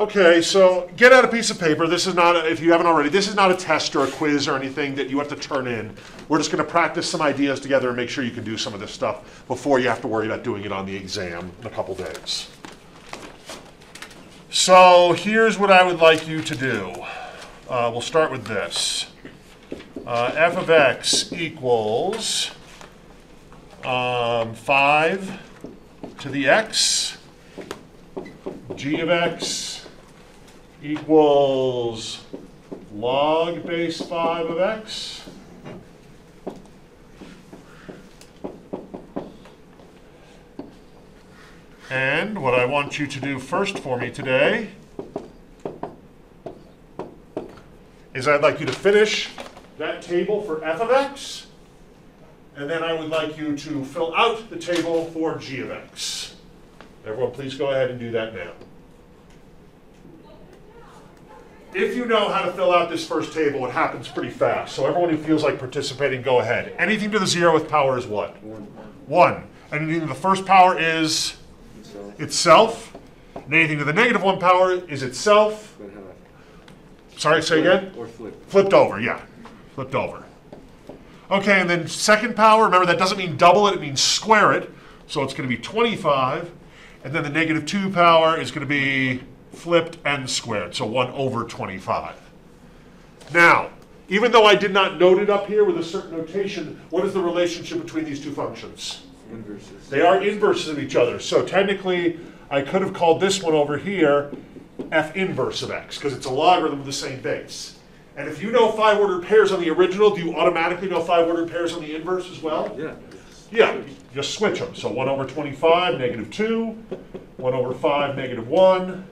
Okay, so get out a piece of paper. This is not, if you haven't already, this is not a test or a quiz or anything that you have to turn in. We're just going to practice some ideas together and make sure you can do some of this stuff before you have to worry about doing it on the exam in a couple days. So here's what I would like you to do. We'll start with this. F of x equals 5 to the x. G of x equals log base 5 of x. And what I want you to do first for me today is I'd like you to finish that table for f of x, and then I would like you to fill out the table for g of x. Everyone, please go ahead and do that now. If you know how to fill out this first table, it happens pretty fast. So everyone who feels like participating, go ahead. Anything to the 0th power is what? 1. Anything to the first power is itself. And anything to the negative 1 power is itself. Sorry, say again? Or flipped. Flipped over, yeah. Flipped over. Okay, and then second power, remember that doesn't mean double it, it means square it. So it's going to be 25. And then the negative 2 power is going to be flipped and squared, so 1 over 25. Now, even though I did not note it up here with a certain notation, what is the relationship between these two functions? Inverses. They are inverses of each other. So technically, I could have called this one over here f inverse of x, because it's a logarithm of the same base. And if you know 5-ordered pairs on the original, do you automatically know 5-ordered pairs on the inverse as well? Yeah. Yeah, just switch them. So 1 over 25, negative 2, 1 over 5, negative 1,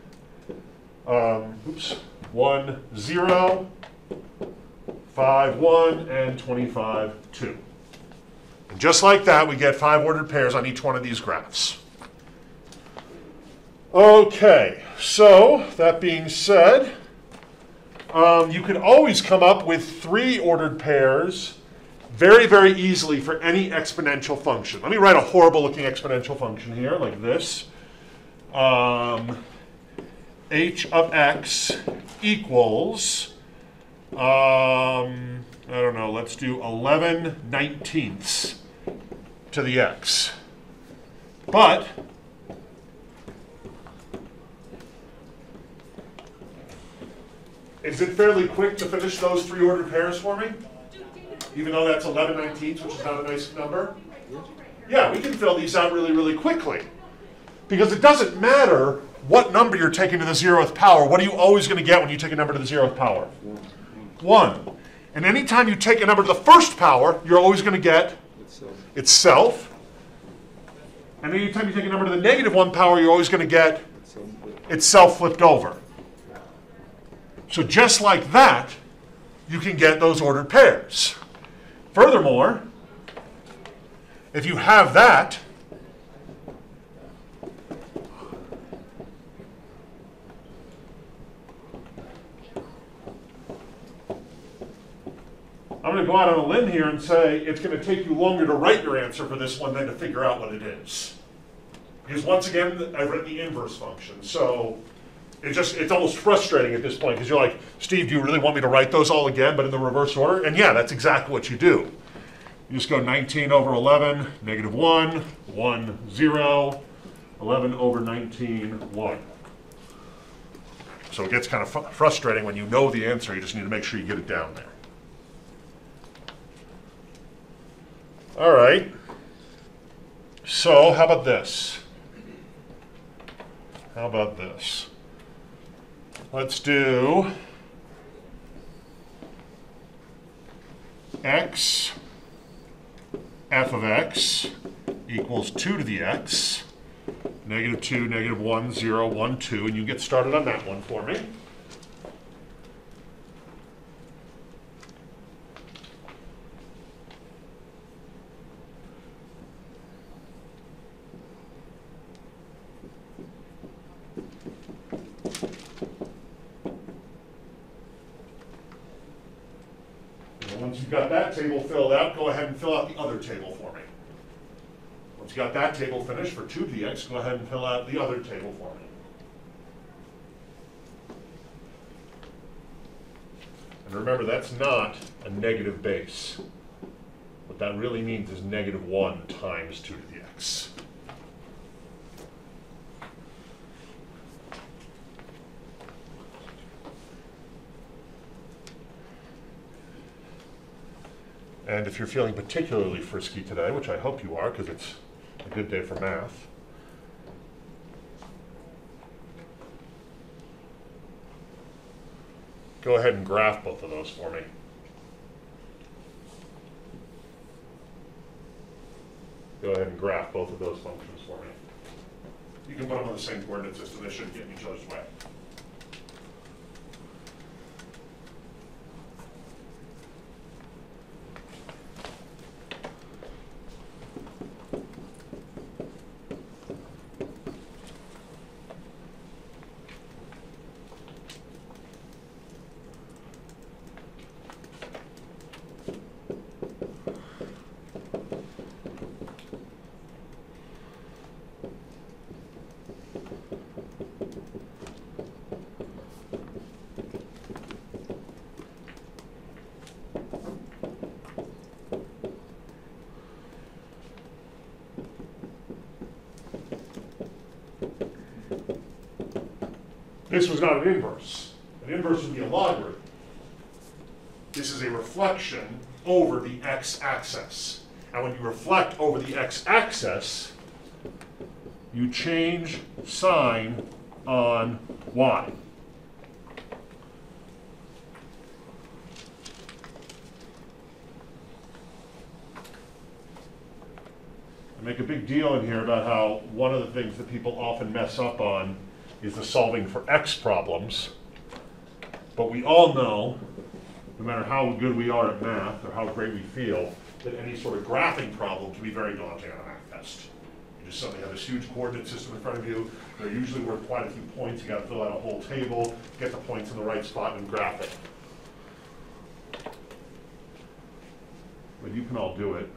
1, 0, 5, 1, and 25, 2. And just like that, we get 5-ordered pairs on each one of these graphs. Okay, so that being said, you could always come up with 3-ordered pairs very, very easily for any exponential function. Let me write a horrible looking exponential function here, like this. H of x equals, I don't know, let's do 11/19 to the x. But is it fairly quick to finish those 3-ordered pairs for me? Even though that's 11/19, which is not a nice number? Yeah, we can fill these out really, really quickly. Because it doesn't matter what number you're taking to the 0th power. What are you always going to get when you take a number to the 0th power? 1. And anytime you take a number to the first power, you're always going to get itself. And anytime you take a number to the negative 1 power, you're always going to get itself flipped over. So just like that, you can get those ordered pairs. Furthermore, if you have that, I'm going to go out on a limb here and say it's going to take you longer to write your answer for this one than to figure out what it is. Because once again, I've written the inverse function. So it's almost frustrating at this point because you're like, Steve, do you really want me to write those all again, but in the reverse order? And yeah, that's exactly what you do. You just go 19 over 11, negative 1, 1, 0, 11 over 19, 1. So it gets kind of frustrating when you know the answer. You just need to make sure you get it down there. All right. So how about this? How about this? Let's do x f of x equals 2 to the x, negative 2, negative 1, 0, 1, 2, and you get started on that one for me. Once you've got that table filled out, go ahead and fill out the other table for me. Once you've got that table finished for 2 to the x, go ahead and fill out the other table for me. remember, that's not a negative base. What that really means is -1 times 2 to the x. And if you're feeling particularly frisky today, which I hope you are because it's a good day for math, go ahead and graph both of those for me. Go ahead and graph both of those functions for me. You can put them on the same coordinate system. They shouldn't get in each other's way. This was not an inverse. An inverse would be a logarithm. This is a reflection over the x-axis. And when you reflect over the x-axis, you change sign on y. I make a big deal in here about how one of the things that people often mess up on is the solving for x problems. But we all know, no matter how good we are at math or how great we feel, that any sort of graphing problem can be very daunting on a math test. You just suddenly have this huge coordinate system in front of you. They're usually worth quite a few points. You got to fill out a whole table, get the points in the right spot, and graph it. But you can all do it.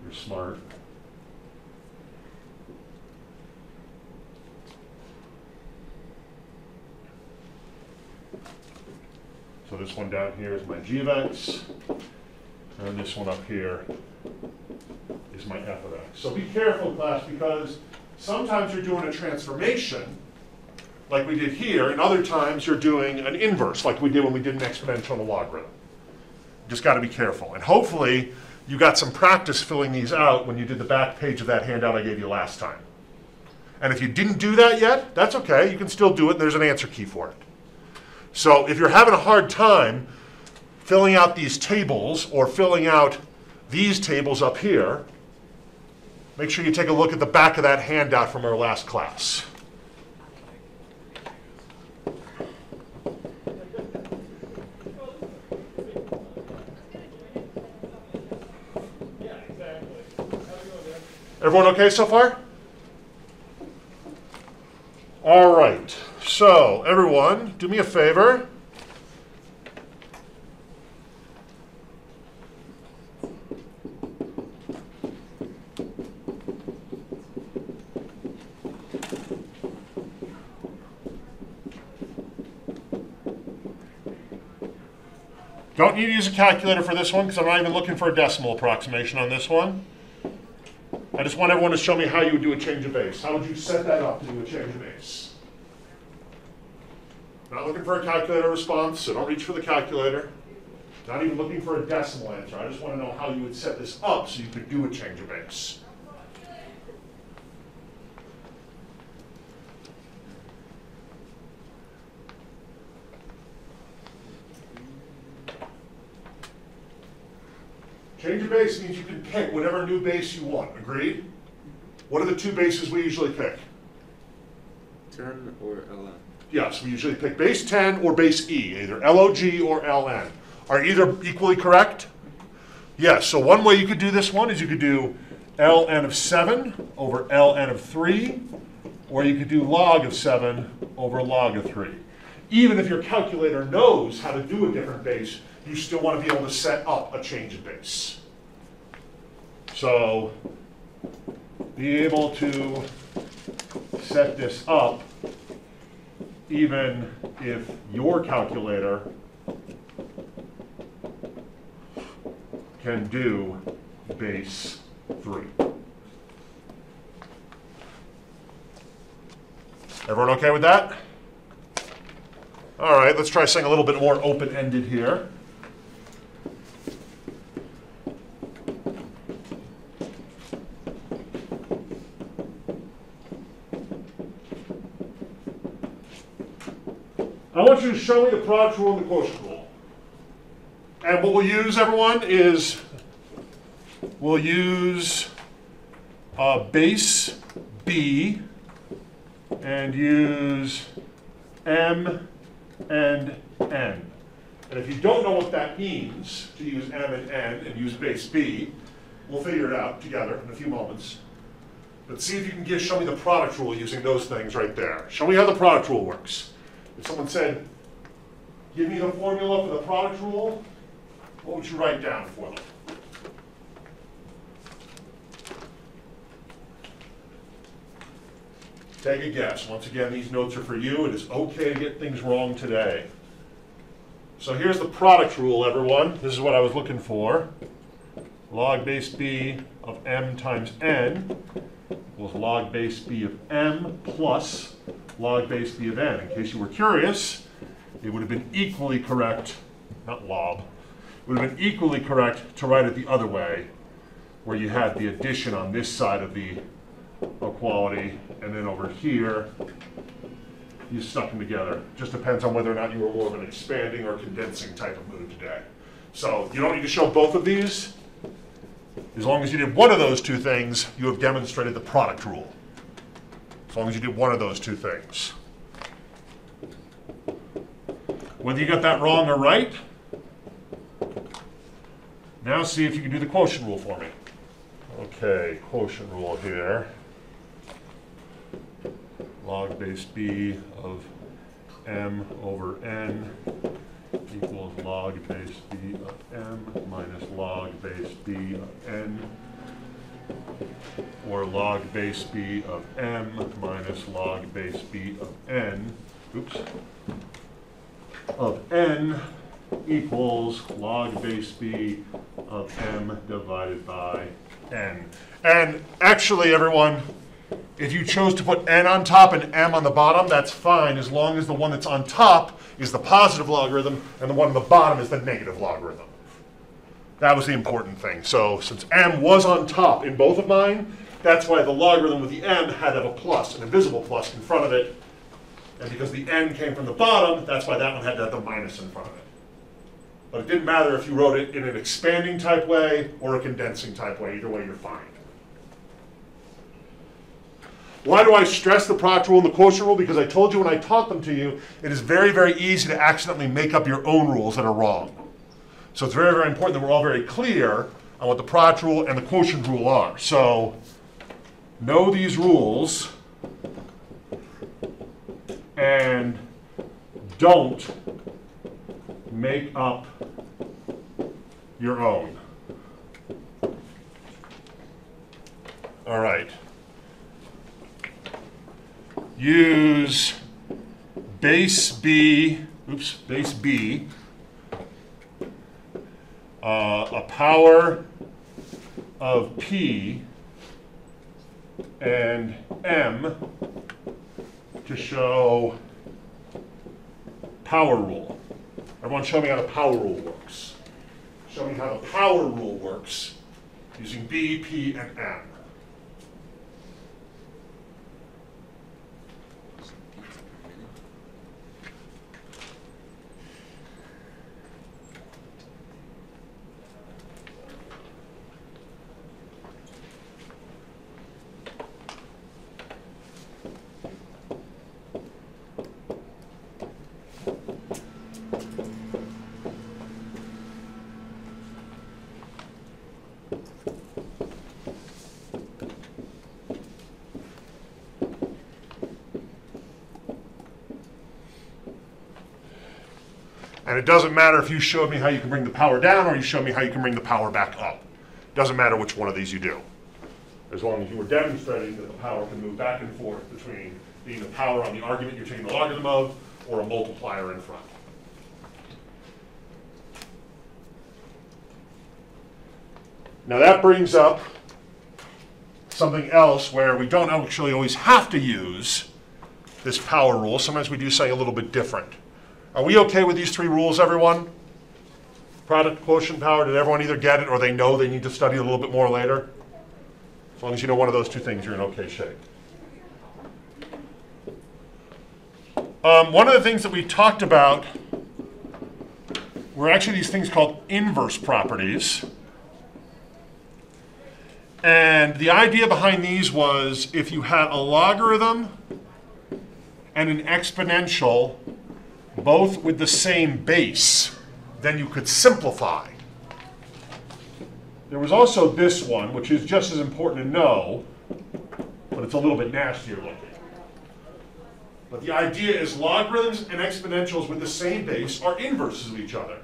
You're smart. So this one down here is my g of x, and this one up here is my f of x. So be careful, class, because sometimes you're doing a transformation, like we did here, and other times you're doing an inverse, like we did when we did an exponential and a logarithm. You just got to be careful. And hopefully you got some practice filling these out when you did the back page of that handout I gave you last time. And if you didn't do that yet, that's okay. You can still do it, and there's an answer key for it. So if you're having a hard time filling out these tables or filling out these tables up here, make sure you take a look at the back of that handout from our last class. Everyone okay so far? All right. So, everyone, do me a favor. Don't need to use a calculator for this one because I'm not even looking for a decimal approximation on this one. I just want everyone to show me how you would do a change of base. How would you set that up to do a change of base? Not looking for a calculator response, so don't reach for the calculator. Not even looking for a decimal answer. I just want to know how you would set this up so you could do a change of base. Change of base means you can pick whatever new base you want. Agreed? What are the two bases we usually pick? 10 or ln. Yes, we usually pick base 10 or base e, either log or ln. Are either equally correct? Yes, so one way you could do this one is you could do ln of 7 over ln of 3, or you could do log of 7 over log of 3. Even if your calculator knows how to do a different base, you still want to be able to set up a change of base. So, be able to set this up even if your calculator can do base 3. Everyone okay with that? All right, let's try something a little bit more open-ended here. I want you to show me the product rule and the quotient rule. And what we'll use, everyone, is we'll use base B and use M and N. And if you don't know what that means, to use M and N and use base B, we'll figure it out together in a few moments. But see if you can show me the product rule using those things right there. Show me how the product rule works. If someone said, give me the formula for the product rule, what would you write down for them? Take a guess. Once again, these notes are for you. It is okay to get things wrong today. So here's the product rule, everyone. This is what I was looking for. Log base B of M times N equals log base B of M plus log base B of N. In case you were curious, it would have been equally correct, not lob, it would have been equally correct to write it the other way, where you had the addition on this side of the equality, and then over here, you stuck them together. Just depends on whether or not you were more of an expanding or condensing type of mood today. So you don't need to show both of these. As long as you did one of those two things, you have demonstrated the product rule. As long as you did one of those two things. Whether you got that wrong or right, now see if you can do the quotient rule for me. Okay, quotient rule here. Log base B of M over N equals log base B of M minus log base B of N, or log base B of M minus log base B of N, of N equals log base B of M divided by N. And actually, everyone, if you chose to put N on top and M on the bottom, that's fine, as long as the one that's on top is the positive logarithm and the one on the bottom is the negative logarithm. That was the important thing. So since M was on top in both of mine, that's why the logarithm with the M had to have a plus, an invisible plus in front of it. And because the N came from the bottom, that's why that one had to have the minus in front of it. But it didn't matter if you wrote it in an expanding type way or a condensing type way. Either way, you're fine. Why do I stress the product rule and the quotient rule? Because I told you when I taught them to you, it is very, very easy to accidentally make up your own rules that are wrong. So it's very, very important that we're all very clear on what the product rule and the quotient rule are. So know these rules and don't make up your own. All right. Use base B, a power of P and M to show power rule. Everyone show me how the power rule works. Show me how the power rule works using B, P, and M. And it doesn't matter if you showed me how you can bring the power down or you showed me how you can bring the power back up. It doesn't matter which one of these you do. As long as you were demonstrating that the power can move back and forth between being the power on the argument you're taking the logarithm of, or a multiplier in front. Now that brings up something else where we don't actually always have to use this power rule. Sometimes we do something a little bit different. Are we okay with these three rules, everyone? Product, quotient, power, did everyone either get it or they know they need to study a little bit more later? As long as you know one of those two things, you're in okay shape. One of the things that we talked about were actually these things called inverse properties. And the idea behind these was if you had a logarithm and an exponential, both with the same base, then you could simplify. There was also this one, which is just as important to know, but it's a little bit nastier looking. But the idea is logarithms and exponentials with the same base are inverses of each other.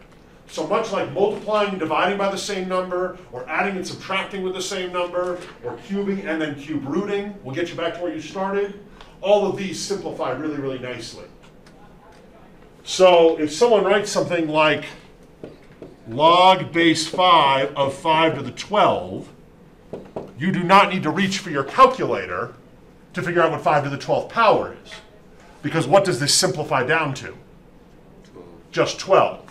So much like multiplying and dividing by the same number, or adding and subtracting with the same number, or cubing and then cube rooting will get you back to where you started, all of these simplify really, really nicely. So if someone writes something like log base 5 of 5 to the 12, you do not need to reach for your calculator to figure out what 5 to the 12th power is. Because what does this simplify down to? 12. Just 12.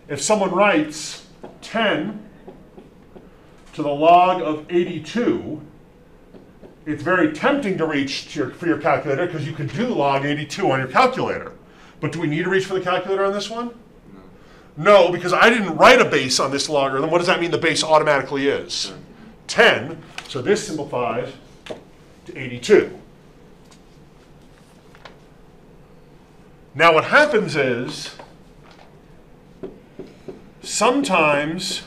If someone writes 10 to the log of 82, it's very tempting to reach for your calculator because you could do log 82 on your calculator. But do we need to reach for the calculator on this one? No, because I didn't write a base on this logarithm. What does that mean the base automatically is? 10. So this simplifies to 82. Now what happens is sometimes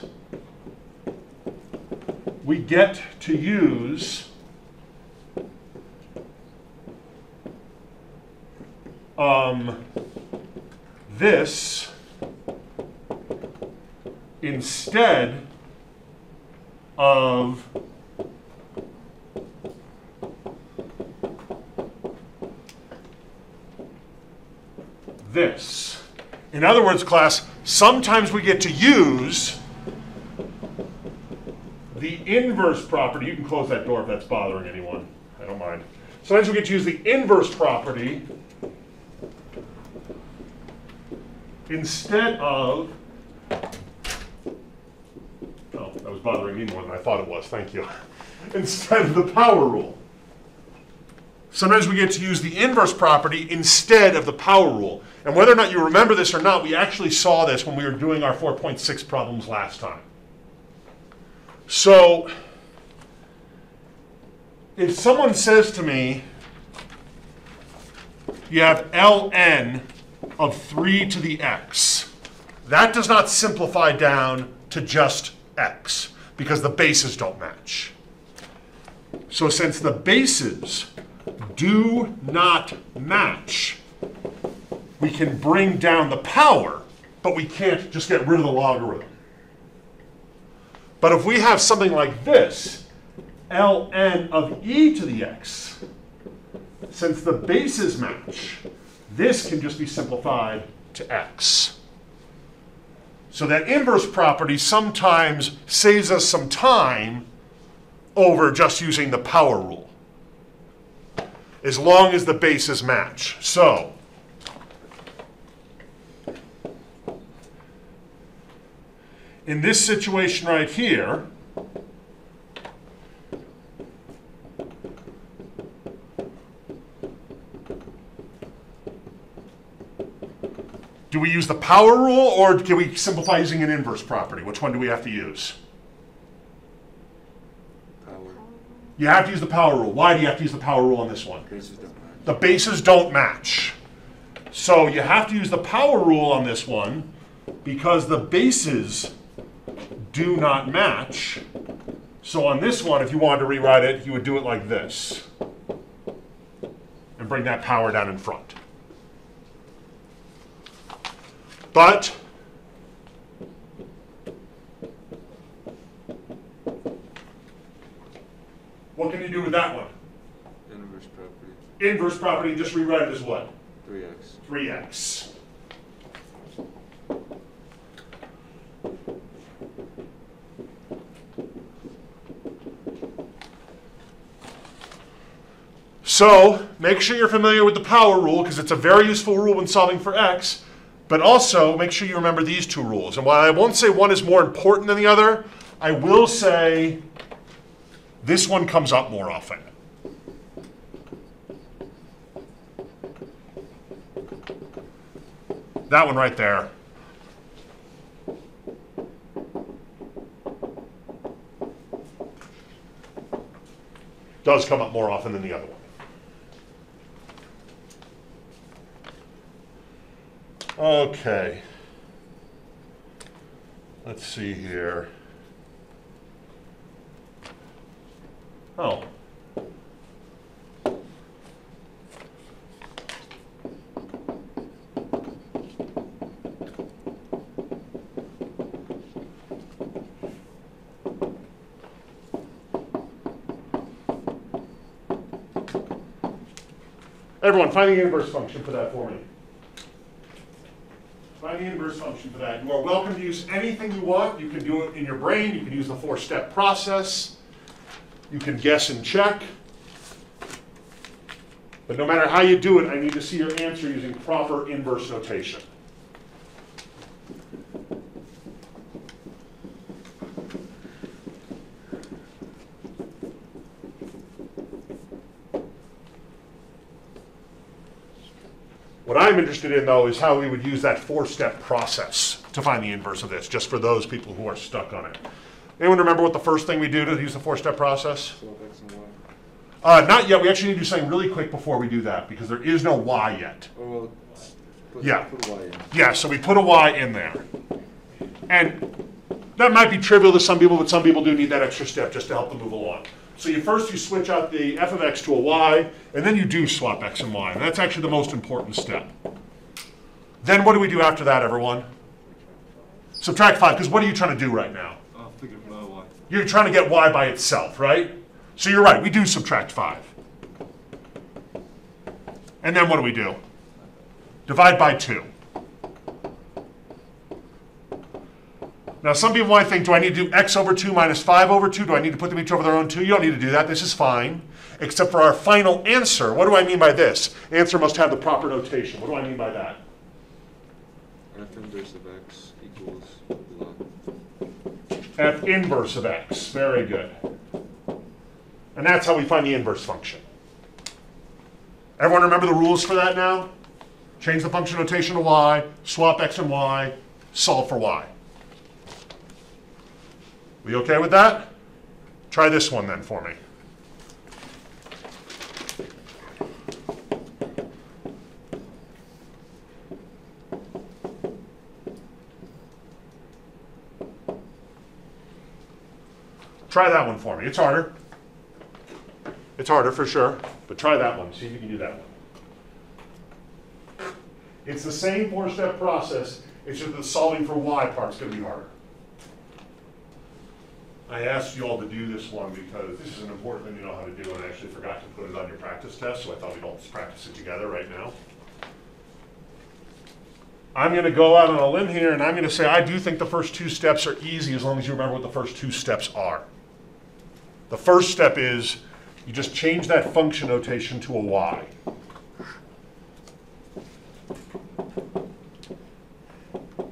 we get to use this instead of this. In other words, class, sometimes we get to use the inverse property. You can close that door if that's bothering anyone. I don't mind. Sometimes we get to use the inverse property instead of, oh, that was bothering me more than I thought it was, thank you, instead of the power rule. Sometimes we get to use the inverse property instead of the power rule. And whether or not you remember this or not, we actually saw this when we were doing our 4.6 problems last time. So if someone says to me, you have ln of 3 to the x, that does not simplify down to just x because the bases don't match. So since the bases do not match, we can bring down the power, but we can't just get rid of the logarithm. But if we have something like this, ln of e to the x, since the bases match, this can just be simplified to x. So that inverse property sometimes saves us some time over just using the power rule, as long as the bases match. So in this situation right here, do we use the power rule or can we simplify using an inverse property? Which one do we have to use? Power. You have to use the power rule. Why do you have to use the power rule on this one? Bases don't match. The bases don't match. So you have to use the power rule on this one because the bases do not match. So on this one, if you wanted to rewrite it, you would do it like this and bring that power down in front. But what can you do with that one? Inverse inverse property, just rewrite it as what? 3x. 3x. So make sure you're familiar with the power rule because it's a very useful rule when solving for x, but also make sure you remember these two rules. And while I won't say one is more important than the other, I will say this one comes up more often. That one right there. Does come up more often than the other one. Okay. Let's see here. Oh. Everyone, find the inverse function for that for me. Find the inverse function for that. You are welcome to use anything you want. You can do it in your brain. You can use the 4-step process. You can guess and check. But no matter how you do it, I need to see your answer using proper inverse notation. What I'm interested in, though, is how we would use that 4-step process to find the inverse of this, just for those people who are stuck on it. Anyone remember what the first thing we do to use the 4-step process? Swap x and y. Not yet. We actually need to do something really quick before we do that, because there is no y yet. Oh, well, put y in. Yeah, so we put a y in there. And that might be trivial to some people, but some people do need that extra step just to help them move along. So you switch out the f of x to a y, and then you do swap x and y. And that's actually the most important step. Then what do we do after that, everyone? Subtract 5, because what are you trying to do right now? Figure out y. You're trying to get y by itself, right? So you're right, we do subtract 5. And then what do we do? Divide by 2. Now some people might think, do I need to do x over 2 minus 5 over 2? Do I need to put them each over their own 2? You don't need to do that, this is fine. Except for our final answer, what do I mean by this? Answer must have the proper notation. What do I mean by that? F inverse of x equals log. F inverse of x, very good. And that's how we find the inverse function. Everyone remember the rules for that now? Change the function notation to y, swap x and y, solve for y. We okay with that? Try this one then for me. Try that one for me. It's harder. It's harder for sure, but try that one. See if you can do that one. It's the same 4-step process. It's just the solving for y part's going to be harder. I asked you all to do this one because this is an important thing you know how to do, and I actually forgot to put it on your practice test, so I thought we'd all just practice it together right now. I'm going to go out on a limb here, and I'm going to say I do think the first 2 steps are easy as long as you remember what the first 2 steps are. The first step is you just change that function notation to a y.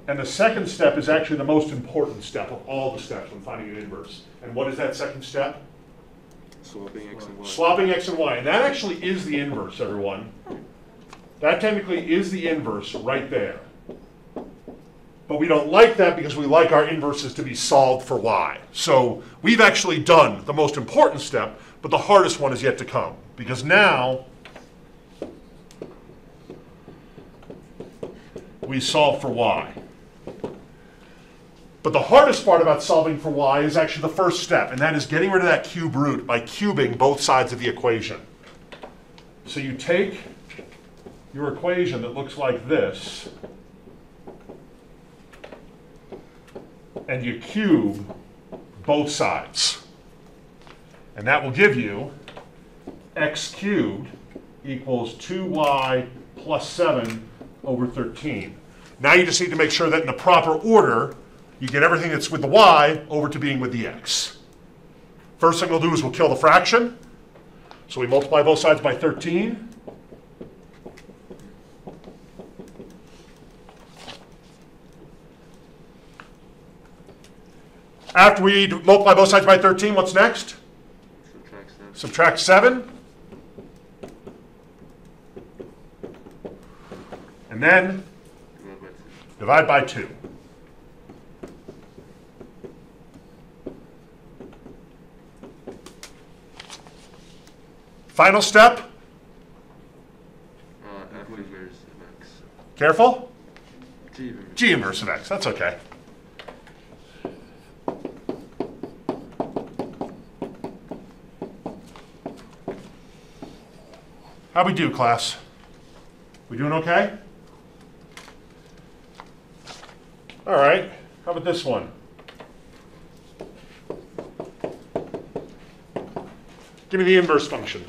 And the second step is actually the most important step of all the steps when finding an inverse. And what is that second step? Swapping x and y. Swapping x and y. And that actually is the inverse, everyone. That technically is the inverse right there. But we don't like that because we like our inverses to be solved for y. So we've actually done the most important step, but the hardest one is yet to come. Because now we solve for y. But the hardest part about solving for y is actually the first step, and that is getting rid of that cube root by cubing both sides of the equation. So you take your equation that looks like this, and you cube both sides. And that will give you x cubed equals 2y plus 7 over 13. Now you just need to make sure that in the proper order, you get everything that's with the y over to being with the x. First thing we'll do is we'll kill the fraction. So we multiply both sides by 13. After we multiply both sides by 13, what's next? Subtract 7. Subtract 7. And then divide by 2. Final step. F inverse of x. Careful. G inverse. G inverse of x. That's okay. How we do, class? We doing okay? All right. How about this one? Give me the inverse function.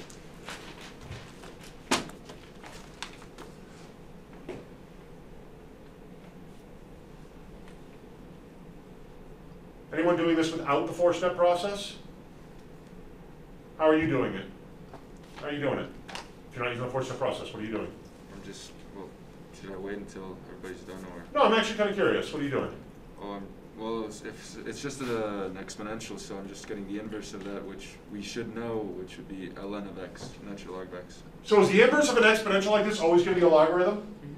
Anyone doing this without the four-step process? How are you doing it? How are you doing it? If you're not using the four-step process, what are you doing? I'm just, well, should I wait until everybody's done or? No, I'm actually kind of curious. What are you doing? Oh, well, it's just an exponential, so I'm just getting the inverse of that, which we should know, which would be ln of x, natural log of x. So is the inverse of an exponential like this always going to be a logarithm? Mm-hmm.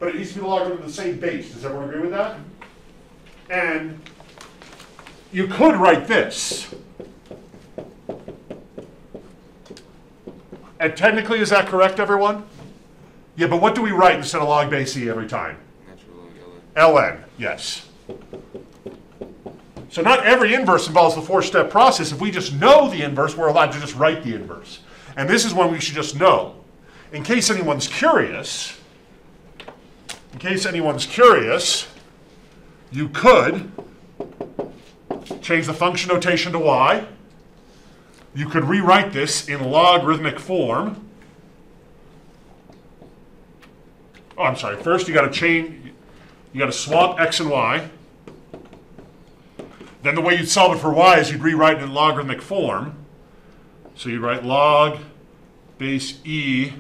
But it needs to be the logarithm of the same base. Does everyone agree with that? Mm-hmm. And you could write this. And technically, is that correct, everyone? Yeah, but what do we write instead of log base e every time? Natural log ln, yes. So not every inverse involves the four-step process. If we just know the inverse, we're allowed to just write the inverse. And this is one we should just know. In case anyone's curious, you could change the function notation to y. You could rewrite this in logarithmic form. Oh, I'm sorry. First, you got to swap x and y. Then the way you'd solve it for y is you'd rewrite it in logarithmic form. So you'd write log base e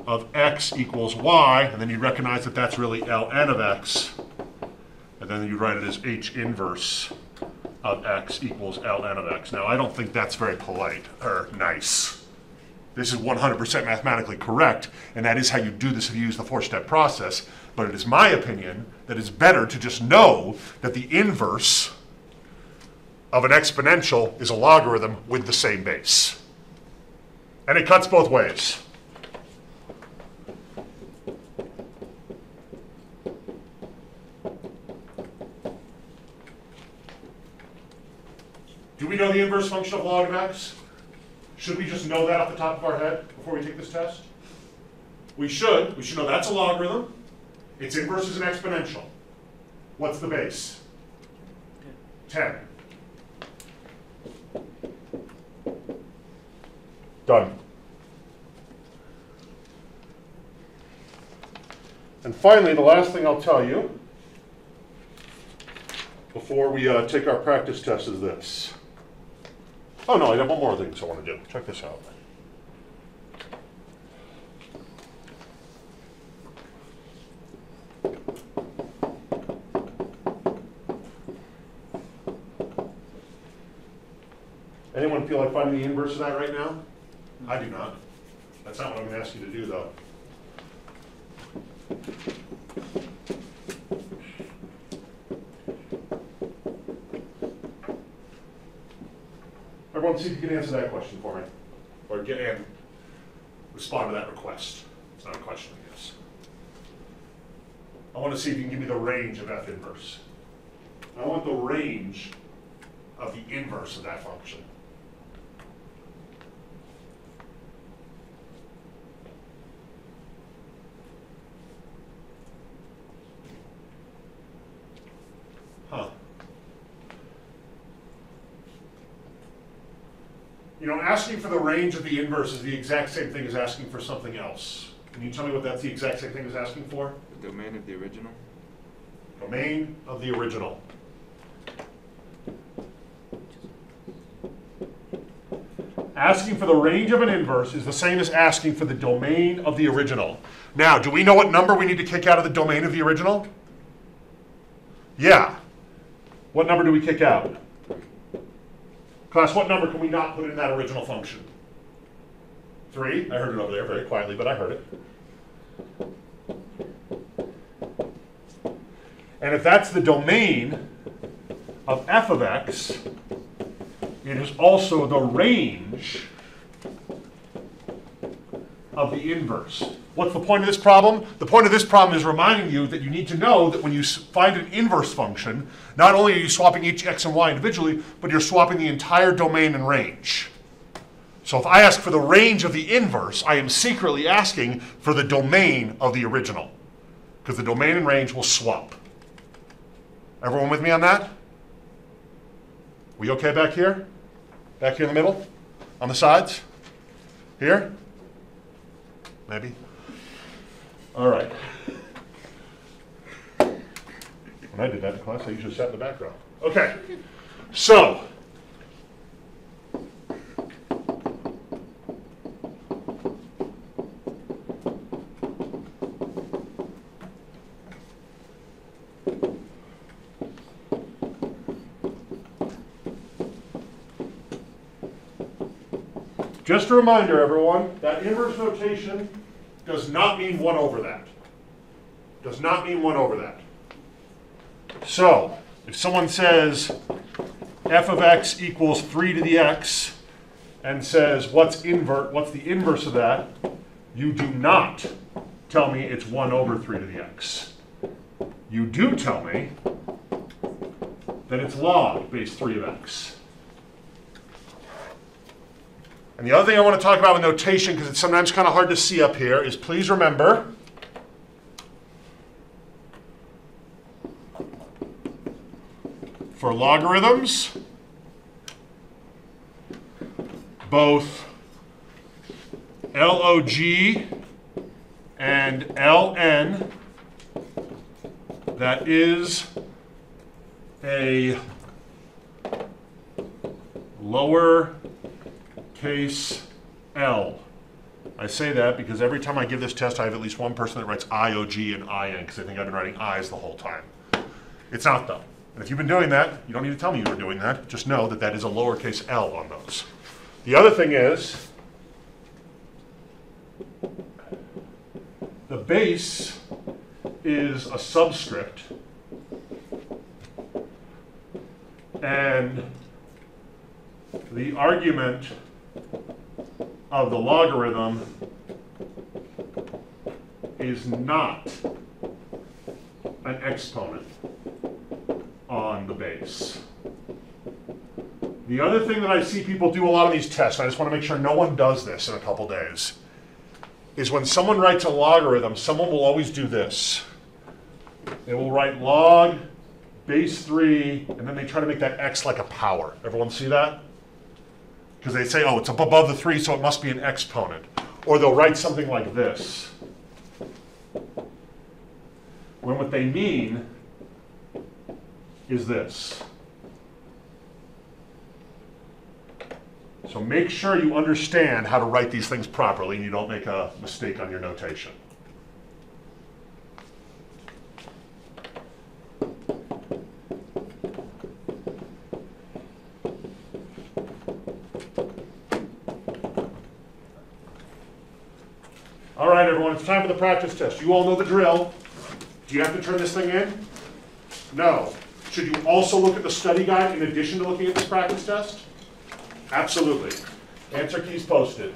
of x equals y, and then you'd recognize that that's really ln of x. And then you'd write it as h inverse of x equals ln of x. Now, I don't think that's very polite or nice. This is 100% mathematically correct, and that is how you do this if you use the four-step process. But it is my opinion that it's better to just know that the inverse of an exponential is a logarithm with the same base. And it cuts both ways. Do we know the inverse function of log of x? Should we just know that off the top of our head before we take this test? We should. We should know that's a logarithm. Its inverse is an exponential. What's the base? 10. Done. And finally, the last thing I'll tell you before we take our practice test is this. Oh no, I have one more thing I want to do. Check this out. Anyone feel like finding the inverse of that right now? I do not. That's not what I'm going to ask you to do, though. Everyone, see if you can answer that question for me. Or get and respond to that request. It's not a question, I guess. I want to see if you can give me the range of f inverse. I want the range of the inverse of that function. You know, asking for the range of the inverse is the exact same thing as asking for something else. Can you tell me what that's the exact same thing as asking for? The domain of the original. Domain of the original. Asking for the range of an inverse is the same as asking for the domain of the original. Now, do we know what number we need to kick out of the domain of the original? Yeah. What number do we kick out? Class, what number can we not put in that original function? 3. I heard it over there very quietly, but I heard it. And if that's the domain of f of x, it is also the range of the inverse. What's the point of this problem? The point of this problem is reminding you that you need to know that when you find an inverse function, not only are you swapping each x and y individually, but you're swapping the entire domain and range. So if I ask for the range of the inverse, I am secretly asking for the domain of the original, because the domain and range will swap. Everyone with me on that? We okay back here? Back here in the middle? On the sides? Here? Maybe? All right. When I did that in class, I usually sat in the background. Okay, so. Just a reminder, everyone, that inverse notation does not mean 1 over that. Does not mean 1 over that. So, if someone says f of x equals 3 to the x and says what's the inverse of that, you do not tell me it's 1 over 3 to the x. You do tell me that it's log base 3 of x. And the other thing I want to talk about with notation, because it's sometimes kind of hard to see up here, is please remember for logarithms, both log and ln, that is a lower case L. I say that because every time I give this test, I have at least one person that writes IOG and IN because they think I've been writing I's the whole time. It's not, though. And if you've been doing that, you don't need to tell me you were doing that. Just know that that is a lowercase L on those. The other thing is, the base is a subscript, and the argument of the logarithm is not an exponent on the base. The other thing that I see people do a lot of these tests, and I just want to make sure no one does this in a couple days, is when someone writes a logarithm, someone will always do this. They will write log base 3, and then they try to make that x like a power. Everyone see that? Because they say, oh, it's up above the 3, so it must be an exponent. Or they'll write something like this, when what they mean is this. So make sure you understand how to write these things properly and you don't make a mistake on your notation. All right, everyone, it's time for the practice test. You all know the drill. Do you have to turn this thing in? No. Should you also look at the study guide in addition to looking at this practice test? Absolutely. Answer keys posted.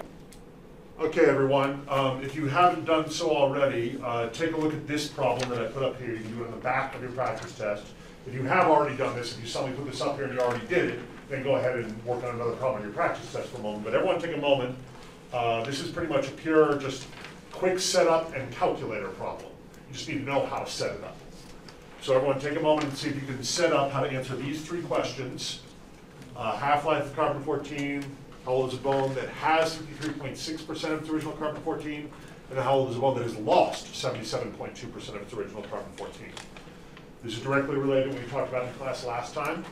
Okay, everyone, if you haven't done so already, take a look at this problem that I put up here. You can do it in the back of your practice test. If you have already done this, if you saw me put this up here and you already did it, then go ahead and work on another problem in your practice test for a moment. But everyone take a moment. This is pretty much a pure, just quick setup and calculator problem. You just need to know how to set it up. So everyone take a moment and see if you can set up how to answer these 3 questions. Half-life of carbon-14, How old is a bone that has 53.6% of its original carbon-14? And how old is a bone that has lost 77.2% of its original carbon-14? This is directly related to what we talked about in class last time,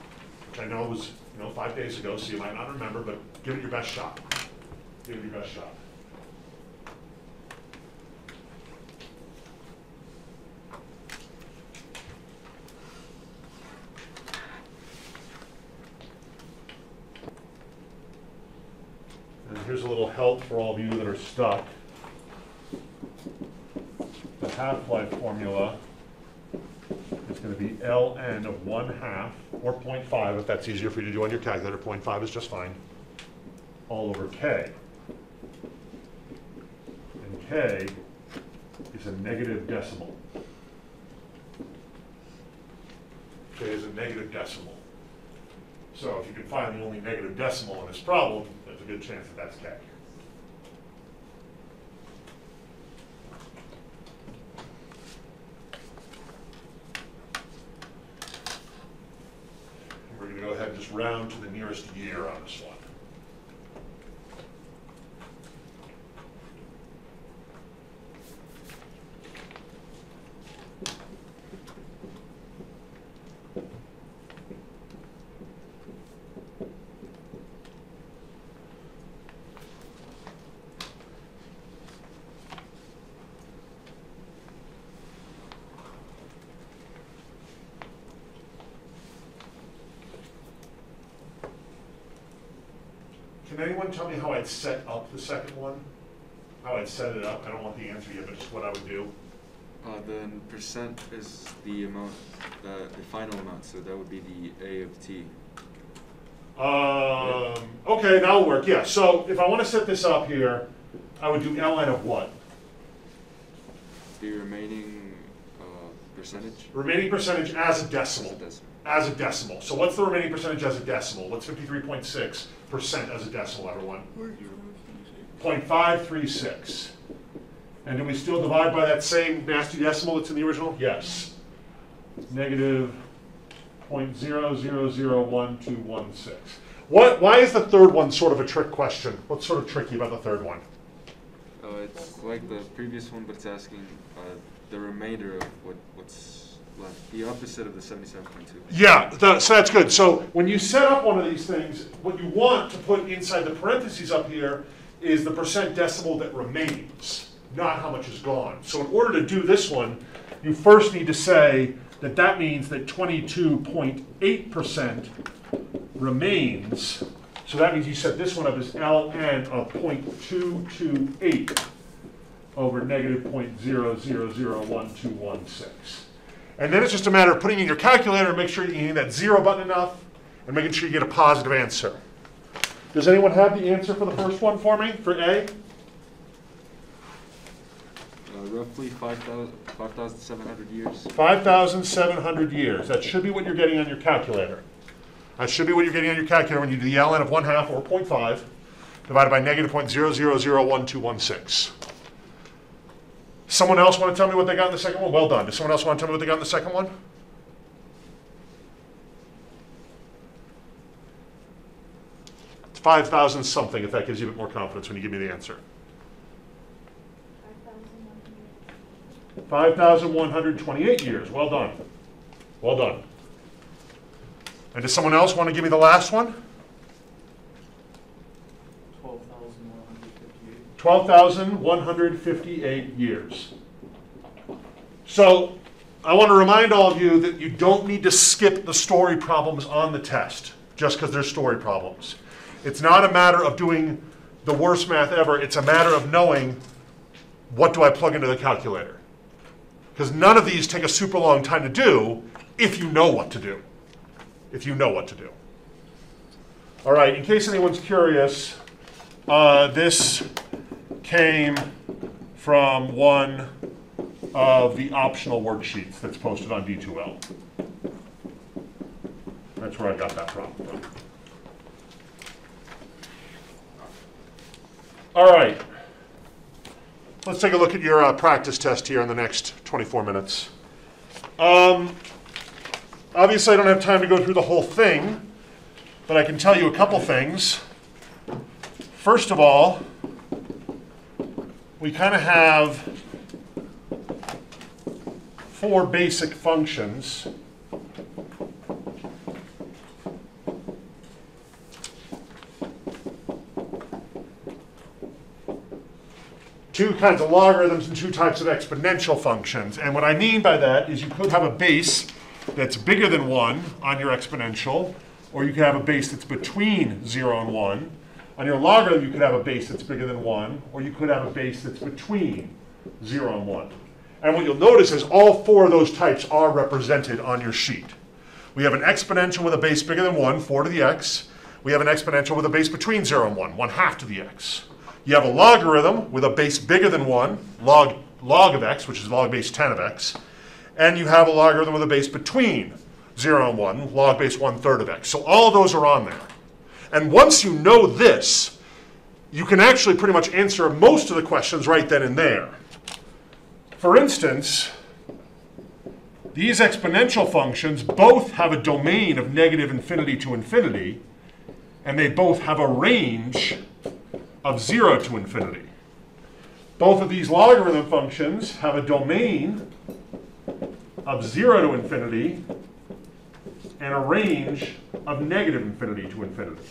which I know was 5 days ago, so you might not remember, but give it your best shot. Give it your best shot. And here's a little help for all of you that are stuck. The half-life formula is going to be ln of 1/2, or 0.5 if that's easier for you to do on your calculator. 0.5 is just fine, all over k. And k is a negative decimal. K is a negative decimal. So if you can find the only negative decimal in this problem, there's a good chance that that's k. We're going to go ahead and just round to the nearest year on this one. Can anyone tell me how I'd set up the second one? How I'd set it up? I don't want the answer yet, but just what I would do. The percent is the amount, the final amount, so that would be the A of t. Okay, that'll work, yeah. So if I want to set this up here, I would do ln of what? The remaining percentage? Remaining percentage as a decimal. As a decimal. As a decimal. So what's the remaining percentage as a decimal? What's 53.6% as a decimal, everyone? 0.536. And do we still divide by that same nasty decimal that's in the original? Yes. Negative 0.000126. Why is the third one sort of a trick question? What's sort of tricky about the third one? It's like the previous one, but it's asking the remainder of what's left. The opposite of the 77.2. Yeah, so that's good. So when you set up one of these things, what you want to put inside the parentheses up here is the percent decimal that remains, not how much is gone. So in order to do this one, you first need to say that that means that 22.8% remains. So that means you set this one up as ln of 0.228 over negative 0.001216. And then it's just a matter of putting in your calculator and make sure you're hitting that 0 button enough and making sure you get a positive answer. Does anyone have the answer for the first one for me, for A? Roughly 5,700 years. 5,700 years. That should be what you're getting on your calculator. That should be what you're getting on your calculator when you do the ln of 1/2 or 0.5 divided by negative 0.000126. Someone else want to tell me what they got in the second one? Well done. Does someone else want to tell me what they got in the second one? It's 5,000 something, if that gives you a bit more confidence when you give me the answer. 5,128 years. Well done. Well done. And does someone else want to give me the last one? 12,158. 12,158 years. So I want to remind all of you that you don't need to skip the story problems on the test just because they're story problems. It's not a matter of doing the worst math ever. It's a matter of knowing what do I plug into the calculator. Because none of these take a super long time to do if you know what to do. If you know what to do. All right, in case anyone's curious, this came from one of the optional worksheets that's posted on D2L. That's where I got that from. All right. Let's take a look at your practice test here in the next 24 minutes. Obviously, I don't have time to go through the whole thing, but I can tell you a couple things. First of all, we kind of have 4 basic functions. Two kinds of logarithms and 2 types of exponential functions. And what I mean by that is you could have a base that's bigger than 1 on your exponential, or you could have a base that's between 0 and 1. On your logarithm, you could have a base that's bigger than 1, or you could have a base that's between 0 and 1. And what you'll notice is all 4 of those types are represented on your sheet. We have an exponential with a base bigger than 1, 4 to the x. We have an exponential with a base between 0 and 1, 1/2 to the x. You have a logarithm with a base bigger than 1, log of x, which is log base 10 of x. And you have a logarithm with a base between 0 and 1, log base 1/3 of x. So all of those are on there. And once you know this, you can actually pretty much answer most of the questions right then and there. For instance, these exponential functions both have a domain of -infinity to infinity, and they both have a range of 0 to infinity. Both of these logarithm functions have a domain of 0 to infinity and a range of -infinity to infinity.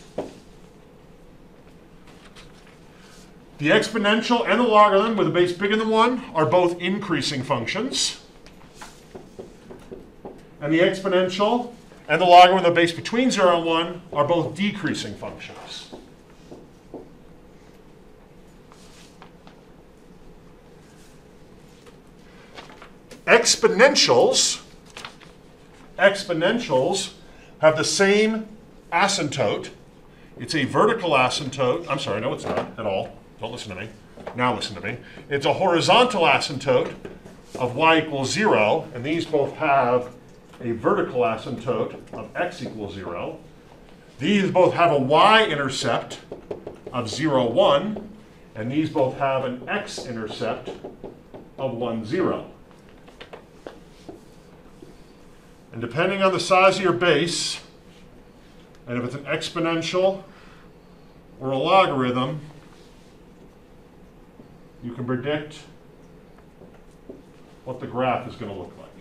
The exponential and the logarithm with a base bigger than 1 are both increasing functions. And the exponential and the logarithm with a base between 0 and 1 are both decreasing functions. Exponentials have the same asymptote. It's a vertical asymptote. I'm sorry, no, it's not at all. Don't listen to me. Now listen to me. It's a horizontal asymptote of y equals 0, and these both have a vertical asymptote of x equals 0. These both have a y-intercept of 0, 1, and these both have an x-intercept of 1, 0. And depending on the size of your base, and if it's an exponential or a logarithm, you can predict what the graph is going to look like.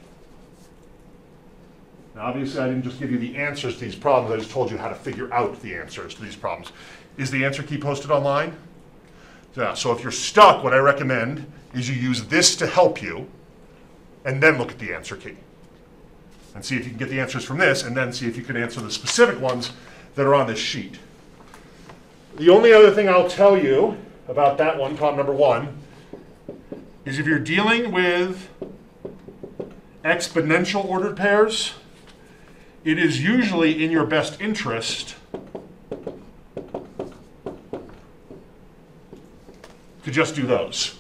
Now, obviously, I didn't just give you the answers to these problems. I just told you how to figure out the answers to these problems. Is the answer key posted online? Yeah, so if you're stuck, what I recommend is you use this to help you, and then look at the answer key. And see if you can get the answers from this, and then see if you can answer the specific ones that are on this sheet. The only other thing I'll tell you about that one, problem number 1, is if you're dealing with exponential ordered pairs, it is usually in your best interest to just do those.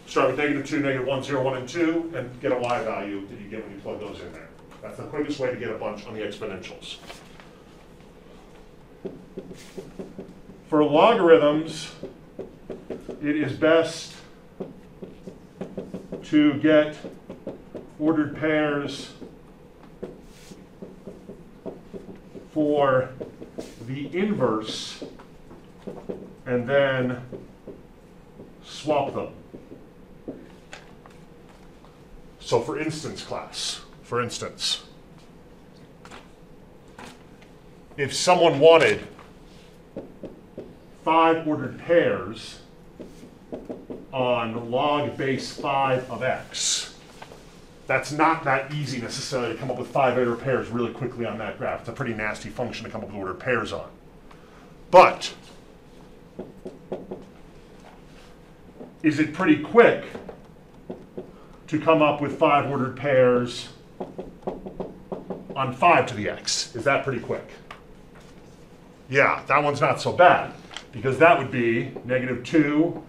Start with -2, -1, 0, 1, and 2, and get a y value that you get when you plug those in there. That's the quickest way to get a bunch on the exponentials. For logarithms, it is best to get ordered pairs for the inverse and then swap them. So for instance, if someone wanted 5 ordered pairs on log base 5 of x, that's not that easy necessarily to come up with 5 ordered pairs really quickly on that graph. It's a pretty nasty function to come up with ordered pairs on. But is it pretty quick to come up with 5 ordered pairs on 5 to the x? Is that pretty quick? Yeah, that one's not so bad, because that would be -2,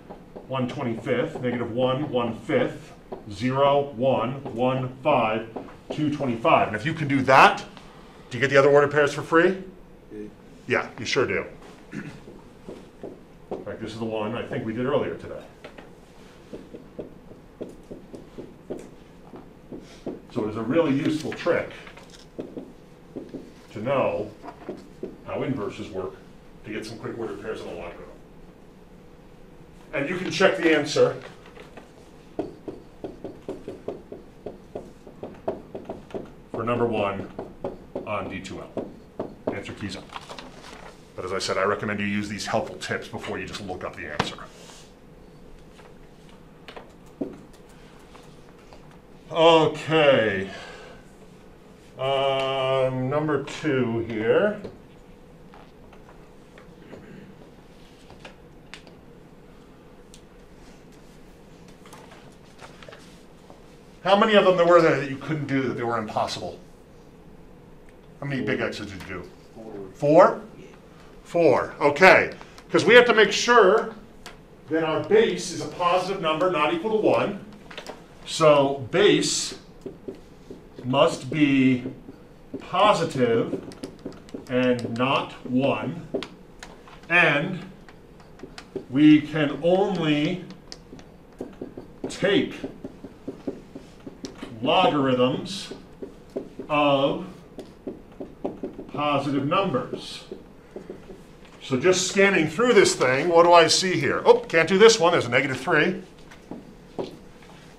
1/25, -1, 1/5, 0, 1, 1, 5, 2/25. And if you can do that, do you get the other ordered pairs for free? Yeah, you sure do. In fact, this is the one I think we did earlier today. So it is a really useful trick to know how inverses work to get some quick ordered pairs of a logarithm. And you can check the answer for number 1 on D2L. Answer keys up. But as I said, I recommend you use these helpful tips before you just look up the answer. Okay. Number 2 here. How many of them there were there that you couldn't do, that they were impossible? How many big X's did you do? 4? 4, okay. Because we have to make sure that our base is a positive number not equal to 1. So base must be positive and not 1. And we can only take logarithms of positive numbers. So just scanning through this thing, what do I see here? Oh, can't do this one, there's a -3.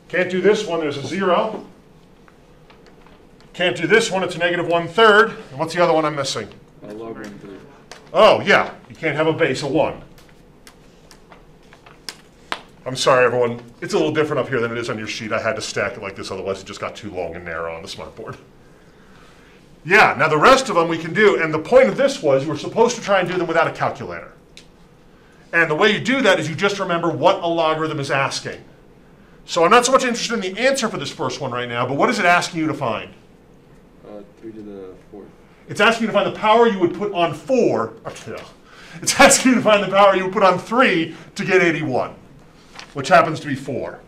Can't do this one, there's a 0. Can't do this one, it's a -1/3. And what's the other one I'm missing? Log 1/3. Oh, yeah, you can't have a base of 1. I'm sorry, everyone. It's a little different up here than it is on your sheet. I had to stack it like this, otherwise it just got too long and narrow on the smartboard. Yeah, now the rest of them we can do, and the point of this was you were supposed to try and do them without a calculator. And the way you do that is you just remember what a logarithm is asking. So I'm not so much interested in the answer for this first one right now, but what is it asking you to find? 3 to the 4th. It's asking you to find the power you would put on 4. It's asking you to find the power you would put on 3 to get 81, which happens to be 4.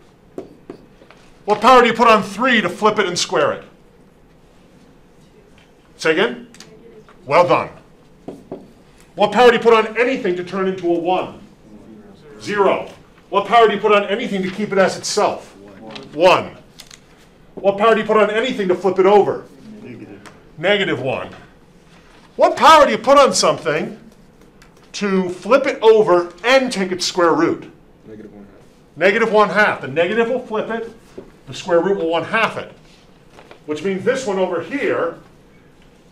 What power do you put on 3 to flip it and square it? Say again? Well done. What power do you put on anything to turn into a 1? 0. What power do you put on anything to keep it as itself? 1. What power do you put on anything to flip it over? -1. What power do you put on something to flip it over and take its square root? -1/2. The negative will flip it, the square root will 1/2 it. Which means this one over here,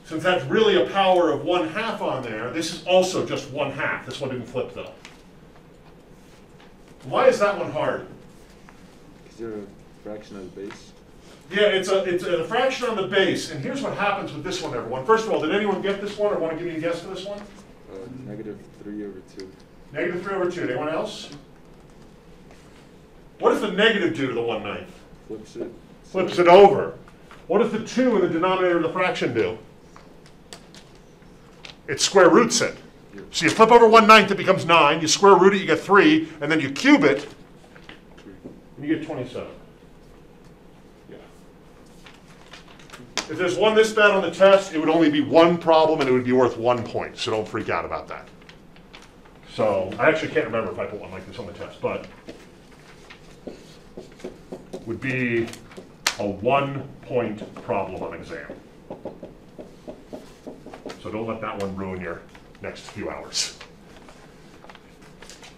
since that's really a power of 1/2 on there, this is also just 1/2. This one didn't flip though. Why is that one hard? Is there a fraction of the base? Yeah, it's a fraction on the base, and here's what happens with this one, everyone. First of all, did anyone get this one or want to give me a guess for this one? -3/2. -3/2. Anyone else? What does the negative do to the 1/9? Flips it. Flips it over. What does the 2 in the denominator of the fraction do? It square roots it. So you flip over 1/9, it becomes 9. You square root it, you get 3, and then you cube it, and you get 27. Yeah. If there's one this bad on the test, it would only be one problem, and it would be worth 1 point. So don't freak out about that. So I actually can't remember if I put one like this on the test, but would be a 1-point problem on exam. So don't let that one ruin your next few hours.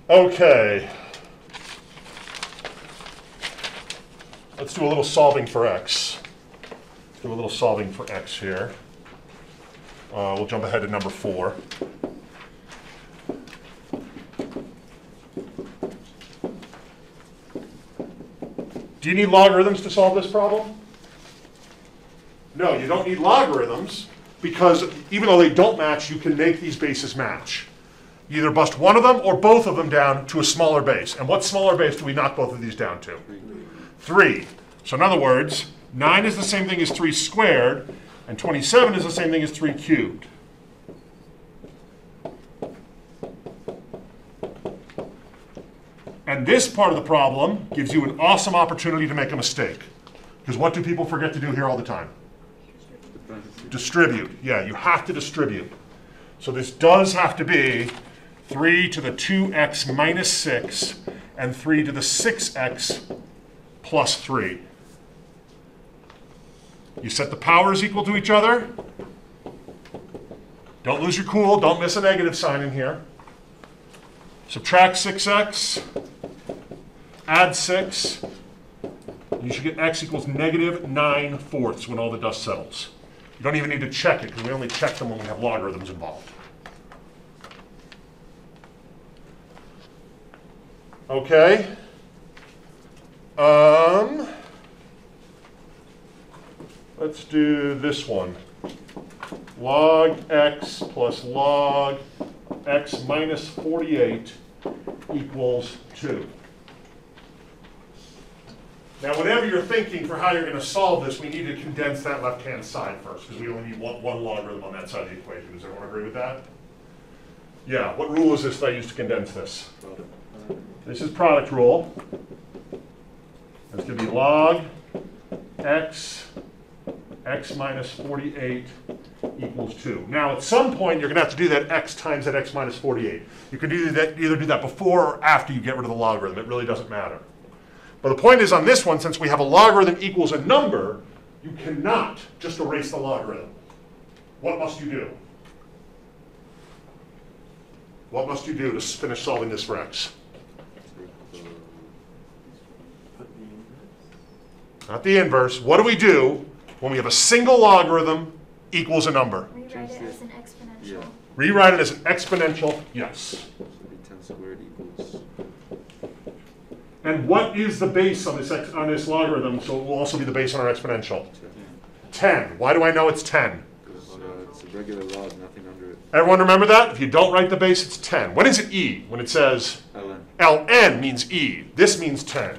Okay. Let's do a little solving for x. Do a little solving for x here. We'll jump ahead to number 4. Do you need logarithms to solve this problem? No, you don't need logarithms because even though they don't match, you can make these bases match. You either bust one of them or both of them down to a smaller base. And what smaller base do we knock both of these down to? 3. So in other words, 9 is the same thing as 3 squared, and 27 is the same thing as 3 cubed. And this part of the problem gives you an awesome opportunity to make a mistake. Because what do people forget to do here all the time? Distribute. Yeah, you have to distribute. So this does have to be 3 to the 2x minus 6 and 3 to the 6x plus 3. You set the powers equal to each other. Don't lose your cool. Don't miss a negative sign in here. Subtract 6x. Add 6. You should get x equals -9/4 when all the dust settles. You don't even need to check it because we only check them when we have logarithms involved. Okay. Let's do this one. Log x plus log x minus 48 equals 2. Now, whatever you're thinking for how you're going to solve this, we need to condense that left-hand side first, because we only need one logarithm on that side of the equation. Does everyone agree with that? Yeah, what rule is this that I use to condense this? This is product rule. It's going to be log x minus 48 equals 2. Now, at some point, you're going to have to do that x times that x minus 48. You can either do that before or after you get rid of the logarithm. It really doesn't matter. But the point is on this one, since we have a logarithm equals a number, you cannot just erase the logarithm. What must you do? What must you do to finish solving this for x? Not the inverse. What do we do when we have a single logarithm equals a number? Rewrite it as an exponential. Yeah. Rewrite it as an exponential, yes. So it'd be 10 squared equals. And what is the base on this logarithm? So it will also be the base on our exponential. 10. Why do I know it's 10? Because it's a regular log, nothing under it. Everyone remember that? If you don't write the base, it's 10. When is it e? When it says ln. ln means e. This means 10.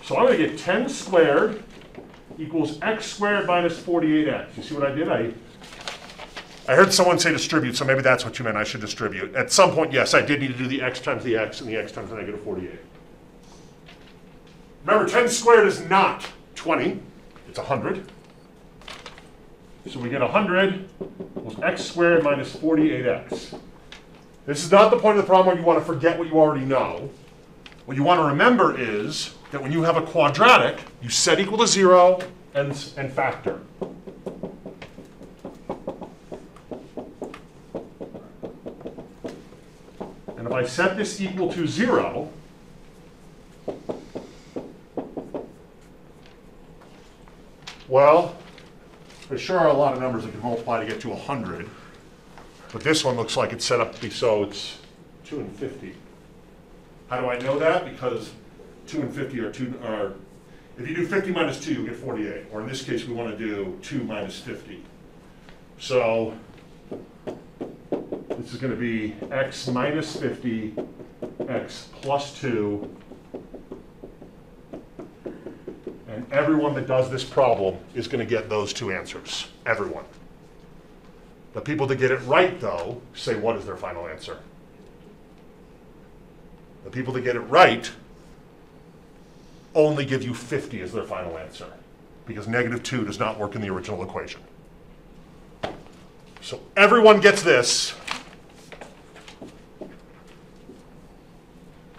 So I'm going to get 10 squared equals x squared minus 48x. You see what I did? I heard someone say distribute, so maybe that's what you meant. I should distribute. At some point, yes, I did need to do the x times the x and the x times the negative 48. Remember, 10 squared is not 20. It's 100. So we get 100 equals x squared minus 48x. This is not the point of the problem where you want to forget what you already know. What you want to remember is that when you have a quadratic, you set equal to 0 and factor. And if I set this equal to 0, well, there sure are a lot of numbers that can multiply to get to 100. But this one looks like it's set up to be so it's 2 and 50. How do I know that? Because 2 and 50 are if you do 50 minus 2, you'll get 48. Or in this case, we want to do 2 minus 50. So this is going to be x minus 50, x plus 2. And everyone that does this problem is going to get those two answers. Everyone. The people that get it right, though, say what is their final answer. The people that get it right only give you 50 as their final answer, because -2 does not work in the original equation. So everyone gets this,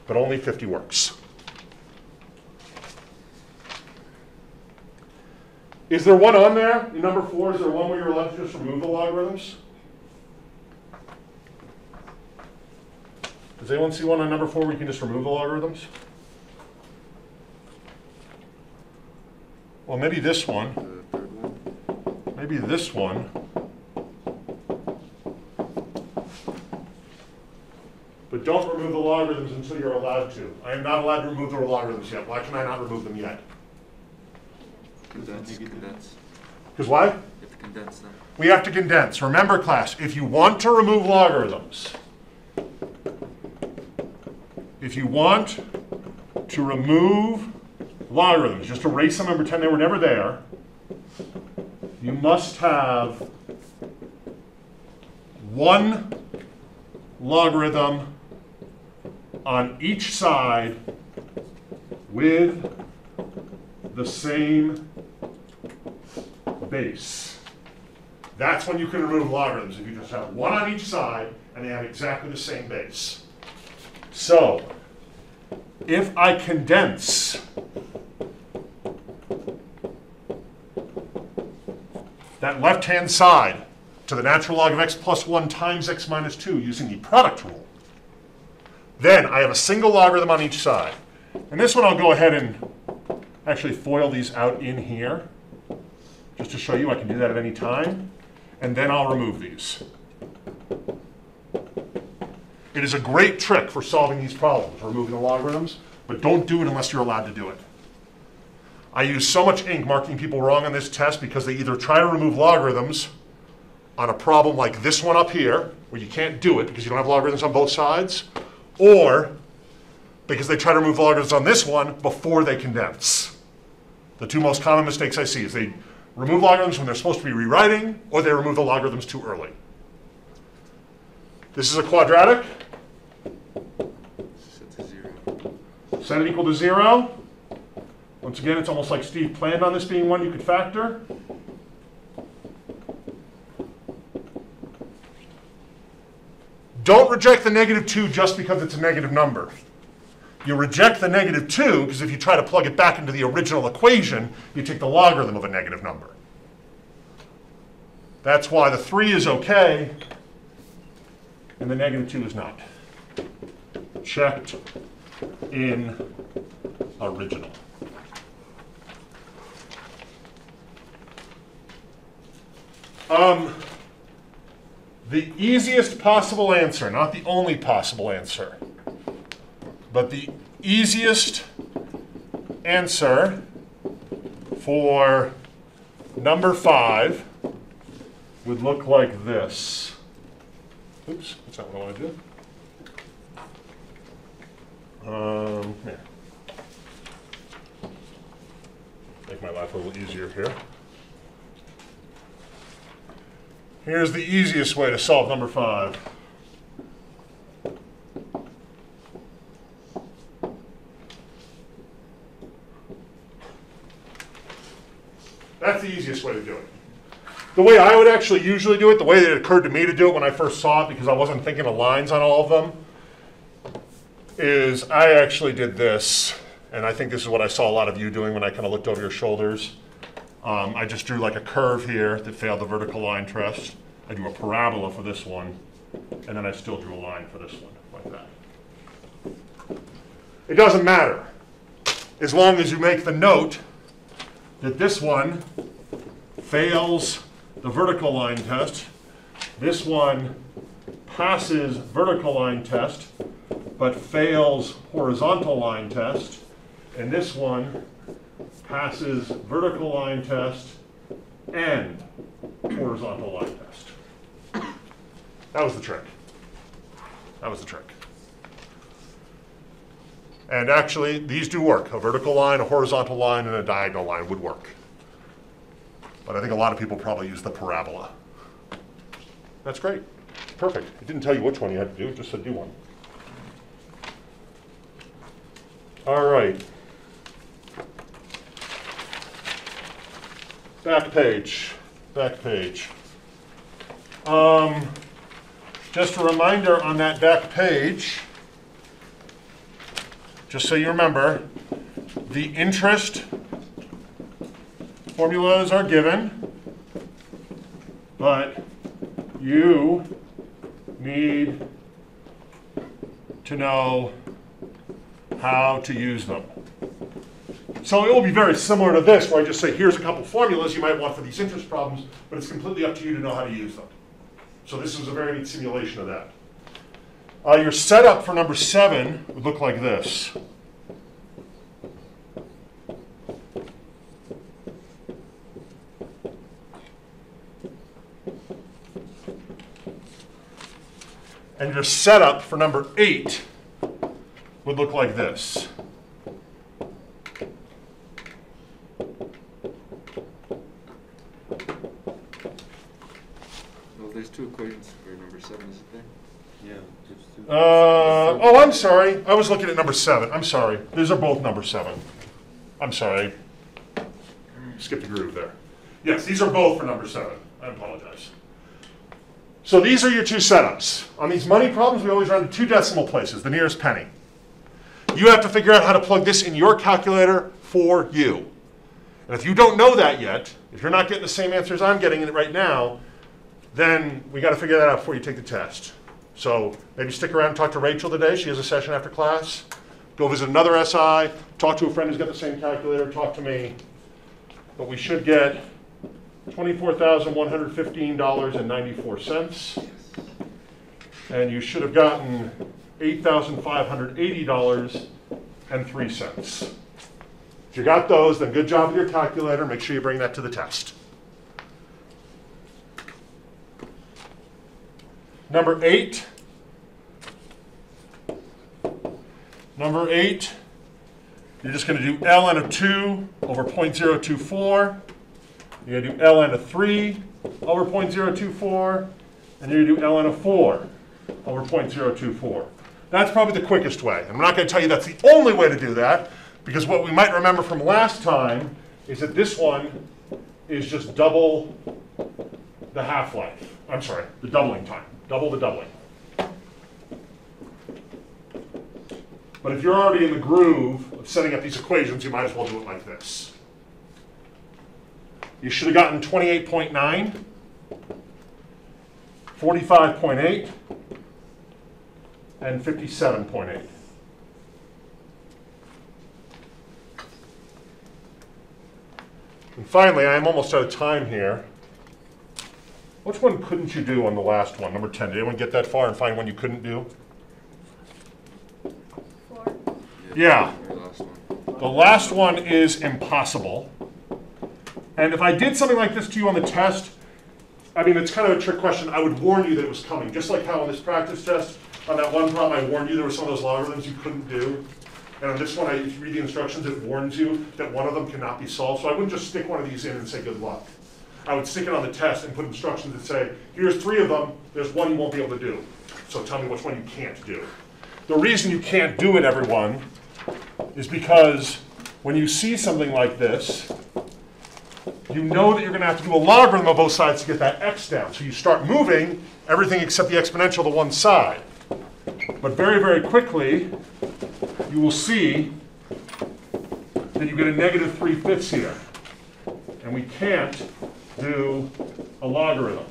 but only 50 works. Is there one on there? In number 4, is there one where you're allowed to just remove the logarithms? Does anyone see one on number 4 where you can just remove the logarithms? Well, maybe this one. The third one. Maybe this one. But don't remove the logarithms until you're allowed to. I am not allowed to remove the logarithms yet. Why can I not remove them yet? Condense. Because why? You have to condense them. We have to condense. Remember, class, if you want to remove logarithms, just erase them and pretend they were never there, you must have one logarithm on each side with the same base. That's when you can remove logarithms, if you just have one on each side and they have exactly the same base. So, if I condense that left-hand side to the natural log of x plus 1 times x minus 2 using the product rule. Then I have a single logarithm on each side. And this one I'll go ahead and actually FOIL these out in here, just to show you I can do that at any time. And then I'll remove these. It is a great trick for solving these problems, removing the logarithms, but don't do it unless you're allowed to do it. I use so much ink marking people wrong on this test because they either try to remove logarithms on a problem like this one up here, where you can't do it because you don't have logarithms on both sides, or because they try to remove logarithms on this one before they condense. The two most common mistakes I see is they remove logarithms when they're supposed to be rewriting, or they remove the logarithms too early. This is a quadratic. Set to 0. Set it equal to 0. Once again, it's almost like Steve planned on this being one you could factor. Don't reject the negative 2 just because it's a negative number. You reject the negative 2 because if you try to plug it back into the original equation, you take the logarithm of a negative number. That's why the 3 is okay and the negative 2 is not. Checked in original. The easiest possible answer, not the only possible answer, but the easiest answer for number 5 would look like this. Oops, that's not what I want to do. Here. Make my life a little easier here. Here's the easiest way to solve number 5. That's the easiest way to do it. The way I would actually usually do it, the way that it occurred to me to do it when I first saw it, because I wasn't thinking of lines on all of them, is I actually did this, and I think this is what I saw a lot of you doing when I kind of looked over your shoulders. I just drew like a curve here that failed the vertical line test. I drew a parabola for this one, and then I still drew a line for this one, like that. It doesn't matter, as long as you make the note that this one fails the vertical line test, this one passes vertical line test, but fails horizontal line test, and this one passes vertical line test and horizontal line test. That was the trick. That was the trick. And actually, these do work. A vertical line, a horizontal line, and a diagonal line would work. But I think a lot of people probably use the parabola. That's great. Perfect. It didn't tell you which one you had to do. It just said do one. All right. Back page. Back page. Just a reminder on that back page, just so you remember, the interest formulas are given, but you need to know how to use them. So it will be very similar to this, where I just say, here's a couple formulas you might want for these interest problems, but it's completely up to you to know how to use them. So this is a very neat simulation of that. Your setup for number 7 would look like this. And your setup for number 8 would look like this. There's 2 equations for number 7, isn't there? Yeah, there's 2. Oh, I'm sorry. I was looking at number 7. I'm sorry. These are both number 7. I'm sorry. Skipped a groove there. Yes, these are both for number 7. I apologize. So these are your 2 setups. On these money problems, we always run to 2 decimal places, the nearest penny. You have to figure out how to plug this in your calculator for you. And if you don't know that yet, if you're not getting the same answers I'm getting right now, then we got to figure that out before you take the test. So maybe stick around and talk to Rachel today. She has a session after class. Go visit another SI, talk to a friend who's got the same calculator, talk to me. But we should get $24,115.94. And you should have gotten $8,580.03. If you got those, then good job with your calculator. Make sure you bring that to the test. Number 8. Number 8, you're just going to do ln of 2 over 0.024. You're going to do ln of 3 over 0.024. And you're going to do ln of 4 over 0.024. That's probably the quickest way. I'm not going to tell you that's the only way to do that, because what we might remember from last time is that this one is just double the half-life. I'm sorry, the doubling time. Double the doubling. But if you're already in the groove of setting up these equations, you might as well do it like this. You should have gotten 28.9, 45.8, and 57.8. And finally, I am almost out of time here. Which one couldn't you do on the last one, number 10? Did anyone get that far and find one you couldn't do? Yeah. The last one is impossible. And if I did something like this to you on the test, I mean, it's kind of a trick question. I would warn you that it was coming. Just like how on this practice test, on that one problem, I warned you there were some of those logarithms you couldn't do. And on this one, if you read the instructions, it warns you that one of them cannot be solved. So I wouldn't just stick one of these in and say good luck. I would stick it on the test and put instructions that say, here's 3 of them, there's one you won't be able to do. So tell me which one you can't do. The reason you can't do it, everyone, is because when you see something like this, you know that you're going to have to do a logarithm of both sides to get that x down. So you start moving everything except the exponential to one side. But very, very quickly, you will see that you get a negative 3/5 here. And we can't do a logarithm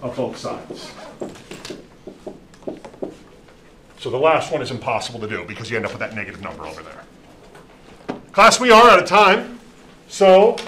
of both sides. So the last one is impossible to do because you end up with that negative number over there. Class, we are out of time. So